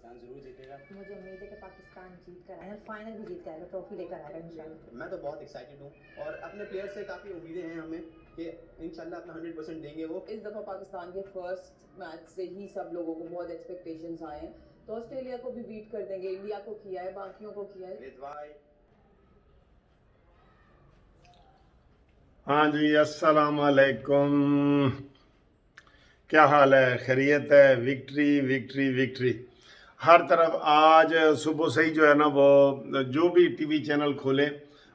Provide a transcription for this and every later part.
पाकिस्तान ज़रूर जीतेगा। मुझे उम्मीद है कि पाकिस्तान जीत कर आएगा, फाइनल भी जीत कर आएगा, ट्रॉफी लेकर आएगा इंशाल्लाह। मैं तो बहुत एक्साइटेड हूँ और अपने प्लेयर से काफ़ी उम्मीदें हैं हमें कि इंशाल्लाह अपना 100% देंगे वो। इस दफ़ा पाकिस्तान के फर्स्ट मैच से ही सब लोगों को बहुत एक्सपेक्टेशंस आए हैं, तो ऑस्ट्रेलिया को भी बीट कर देंगे, इंडिया को किया है, बाकियों को किया है। हाँ जी, अस्सलाम वालेकुम। क्या हाल है? खैरियत है? विक्ट्री विक्ट्री विक्ट्री हर तरफ। आज सुबह से ही जो है ना, वो जो भी टीवी चैनल खोले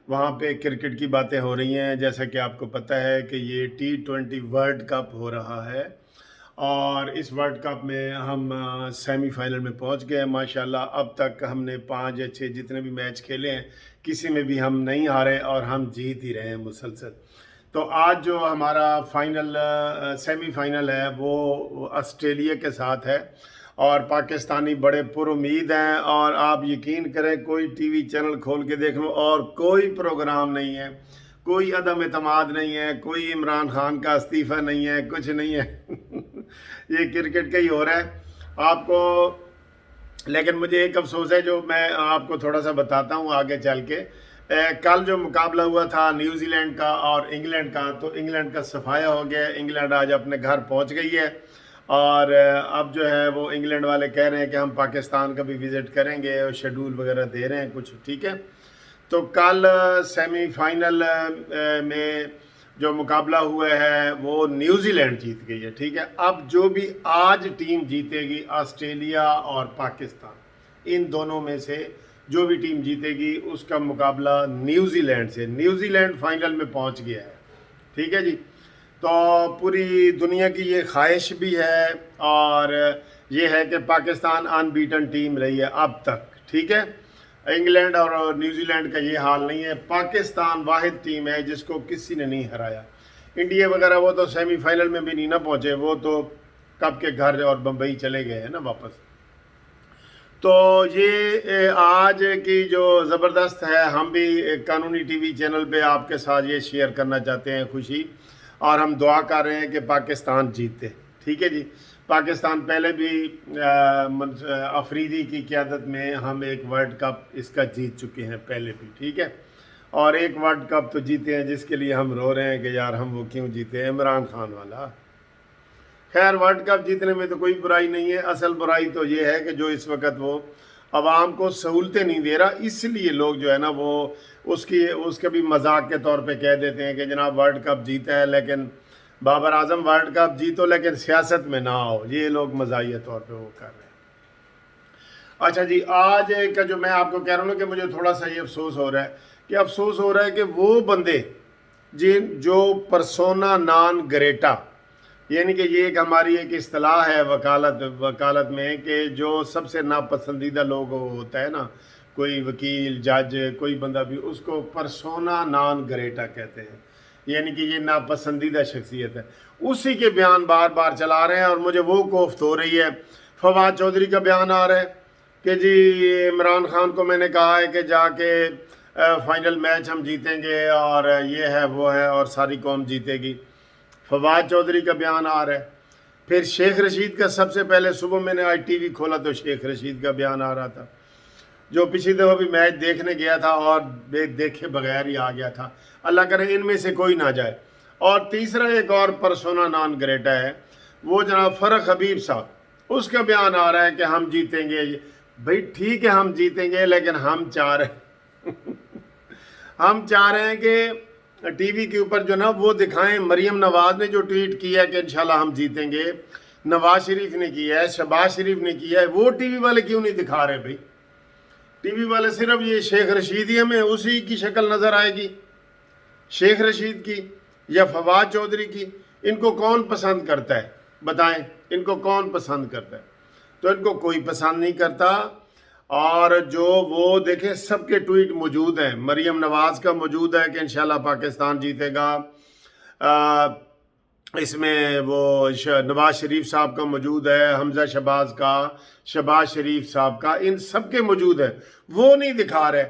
वहाँ पे क्रिकेट की बातें हो रही हैं। जैसा कि आपको पता है कि ये T20 वर्ल्ड कप हो रहा है और इस वर्ल्ड कप में हम सेमीफाइनल में पहुँच गए हैं माशाल्लाह। अब तक हमने 5 या 6 जितने भी मैच खेले हैं किसी में भी हम नहीं हारे और हम जीत ही रहे हैं मुसलसल। तो आज जो हमारा फाइनल सेमीफाइनल है वो ऑस्ट्रेलिया के साथ है और पाकिस्तानी बड़े पुरुमीद हैं। और आप यकीन करें, कोई टीवी चैनल खोल के देख लो और कोई प्रोग्राम नहीं है, कोई अदम एतमाद नहीं है, कोई इमरान खान का इस्तीफ़ा नहीं है, कुछ नहीं है। ये क्रिकेट का ही हो रहा है आपको। लेकिन मुझे एक अफसोस है जो मैं आपको थोड़ा सा बताता हूँ आगे चल के। कल जो मुकाबला हुआ था न्यूजीलैंड का और इंग्लैंड का, तो इंग्लैंड का सफाया हो गया। इंग्लैंड आज अपने घर पहुंच गई है और अब जो है वो इंग्लैंड वाले कह रहे हैं कि हम पाकिस्तान का भी विज़िट करेंगे और शेड्यूल वगैरह दे रहे हैं कुछ, ठीक है। तो कल सेमीफाइनल में जो मुकाबला हुआ है वो न्यूजीलैंड जीत गई है, ठीक है। अब जो भी आज टीम जीतेगी, ऑस्ट्रेलिया और पाकिस्तान, इन दोनों में से जो भी टीम जीतेगी उसका मुकाबला न्यूजीलैंड से। न्यूजीलैंड फाइनल में पहुंच गया है, ठीक है जी। तो पूरी दुनिया की ये ख्वाहिश भी है और ये है कि पाकिस्तान अनबीटन टीम रही है अब तक, ठीक है। इंग्लैंड और न्यूजीलैंड का ये हाल नहीं है। पाकिस्तान वाहिद टीम है जिसको किसी ने नहीं हराया। इंडिया वगैरह वो तो सेमीफाइनल में भी नहीं ना पहुँचे, वो तो कब के घर और बम्बई चले गए हैं ना वापस। तो ये आज की जो ज़बरदस्त है, हम भी कानूनी टीवी चैनल पे आपके साथ ये शेयर करना चाहते हैं खुशी, और हम दुआ कर रहे हैं कि पाकिस्तान जीते, ठीक है जी। पाकिस्तान पहले भी अफरीदी की क़यादत में हम एक वर्ल्ड कप इसका जीत चुके हैं पहले भी, ठीक है। और एक वर्ल्ड कप तो जीते हैं जिसके लिए हम रो रहे हैं कि यार हम वो क्यों जीते, इमरान खान वाला। खैर, वर्ल्ड कप जीतने में तो कोई बुराई नहीं है। असल बुराई तो ये है कि जो इस वक्त वो आवाम को सहूलतें नहीं दे रहा, इसलिए लोग जो है ना वो उसके भी मजाक के तौर पे कह देते हैं कि जनाब वर्ल्ड कप जीता है, लेकिन बाबर आजम वर्ल्ड कप जीतो लेकिन सियासत में ना आओ। ये लोग मजाहिया तौर पे वो कर रहे हैं। अच्छा जी, आज का जो मैं आपको कह रहा हूँ ना कि मुझे थोड़ा सा ये अफसोस हो रहा है कि वो बंदे जो परसोना नॉन ग्रेटा, यानी कि ये एक हमारी एक इस्तिलाह है वकालत में कि जो सबसे नापसंदीदा लोग होता है ना, कोई वकील, जज, कोई बंदा भी, उसको परसोना नॉन ग्रेटा कहते हैं। यानी कि ये नापसंदीदा शख्सियत है। उसी के बयान बार बार चला रहे हैं और मुझे वो कोफ्त हो रही है। फवाद चौधरी का बयान आ रहा है कि जी इमरान खान को मैंने कहा है कि जाके फाइनल मैच हम जीतेंगे और ये है वो है और सारी कौम जीतेगी। फवाद चौधरी का बयान आ रहा है। फिर शेख रशीद का, सबसे पहले सुबह मैंने आज टीवी खोला तो शेख रशीद का बयान आ रहा था, जो पिछली दफ़ा भी मैच देखने गया था और देखे बगैर ही आ गया था। अल्लाह करे इनमें से कोई ना जाए। और तीसरा एक और परसोना नॉन ग्रेटा है, वो जनाब फ़रख हबीब साहब, उसका बयान आ रहा है कि हम जीतेंगे। भाई ठीक है, हम जीतेंगे, लेकिन हम चाह रहे हैं कि टीवी के ऊपर जो ना वो दिखाएं। मरियम नवाज ने जो ट्वीट किया कि इंशाल्लाह हम जीतेंगे, नवाज शरीफ ने किया है, शहबाज शरीफ ने किया है, वो टीवी वाले क्यों नहीं दिखा रहे भाई? टीवी वाले सिर्फ ये शेख रशीद ही हमें उसी की शक्ल नज़र आएगी, शेख रशीद की या फवाद चौधरी की। इनको कौन पसंद करता है बताएं? इनको कौन पसंद करता है? तो इनको कोई पसंद नहीं करता। और जो वो देखें, सबके ट्वीट मौजूद हैं। मरियम नवाज का मौजूद है कि इंशाल्लाह पाकिस्तान जीतेगा। इसमें वो नवाज शरीफ साहब का मौजूद है, हमजा शहबाज का, शहबाज शरीफ साहब का, इन सबके मौजूद है। वो नहीं दिखा रहे।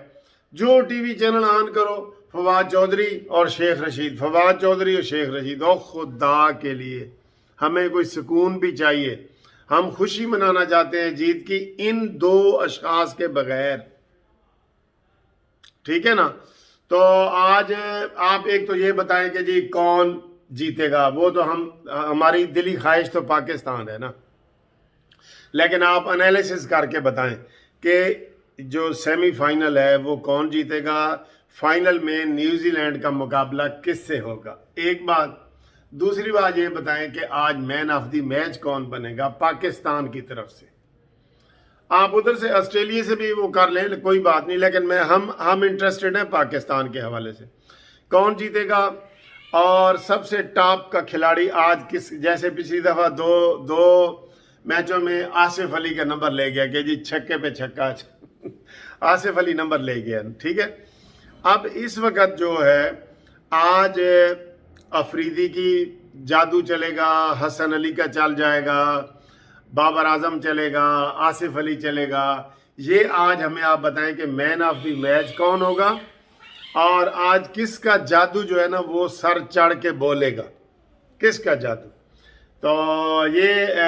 जो टीवी चैनल ऑन करो, फवाद चौधरी और शेख रशीद, फवाद चौधरी और शेख रशीद। ओ खुदा के लिए, हमें कोई सुकून भी चाहिए, ہم خوشی منانا چاہتے ہیں جیت کی ان دو اشخاص کے بغیر، ٹھیک ہے نا. تو آج آپ ایک تو یہ بتائیں کہ جی کون جیتے گا. وہ تو ہماری دلی خواہش تو پاکستان ہے نا، لیکن آپ انالیسس کر کے بتائیں کہ جو سیمی فائنل ہے وہ کون جیتے گا، فائنل میں نیوزی لینڈ کا مقابلہ کس سے ہوگا. ایک بات. دوسری بات یہ بتائیں کہ آج مین آف دی میچ کون بنے گا پاکستان کی طرف سے. آپ ادھر سے آسٹریلیا سے بھی وہ کر لیں، کوئی بات نہیں، لیکن ہم انٹرسٹڈ ہیں پاکستان کے حوالے سے کون جیتے گا. اور سب سے ٹاپ کا کھلاڑی آج کس، جیسے پچھلی دفعہ دو میچوں میں آصف علی کا نمبر لے گیا کہ جی چھکے پہ چھکا، آصف علی نمبر لے گیا، ٹھیک ہے. اب اس وقت جو ہے آج افریدی کی جادو چلے گا، حسن علی کا چل جائے گا، بابر اعظم چلے گا، آصف علی چلے گا. یہ آج ہمیں آپ بتائیں کہ مین آف دی میچ کون ہوگا، اور آج کس کا جادو جو ہے نا وہ سر چڑھ کے بولے گا، کس کا جادو. تو یہ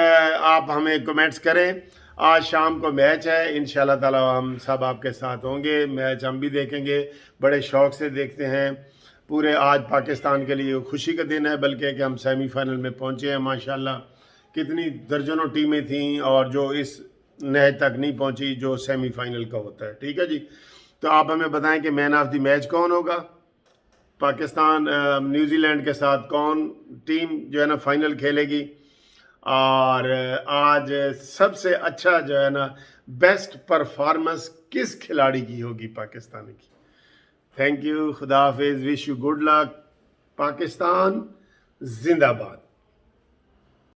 آپ ہمیں کمنٹس کریں. آج شام کو میچ ہے، انشاءاللہ تعالی ہم سب آپ کے ساتھ ہوں گے. میچ ہم بھی دیکھیں گے، بڑے شوق سے دیکھتے ہیں. پورے آج پاکستان کے لیے خوشی کا دن ہے، بلکہ کہ ہم سیمی فائنل میں پہنچے ہیں. ماشاءاللہ کتنی درجنوں ٹیمیں تھیں اور جو اس نہج تک نہیں پہنچی جو سیمی فائنل کا ہوتا ہے. ٹھیک ہے جی. تو آپ ہمیں بتائیں کہ مین آف دی میچ کون ہوگا. پاکستان نیوزی لینڈ کے ساتھ کون ٹیم جو ہے نا فائنل کھیلے گی، اور آج سب سے اچھا جو ہے نا بیسٹ پرفارمنس کس کھلاڑی کی ہوگی پاکستان کی. تھینک یو، خدا حافظ، wish you good luck. Pakistan زندہ باد.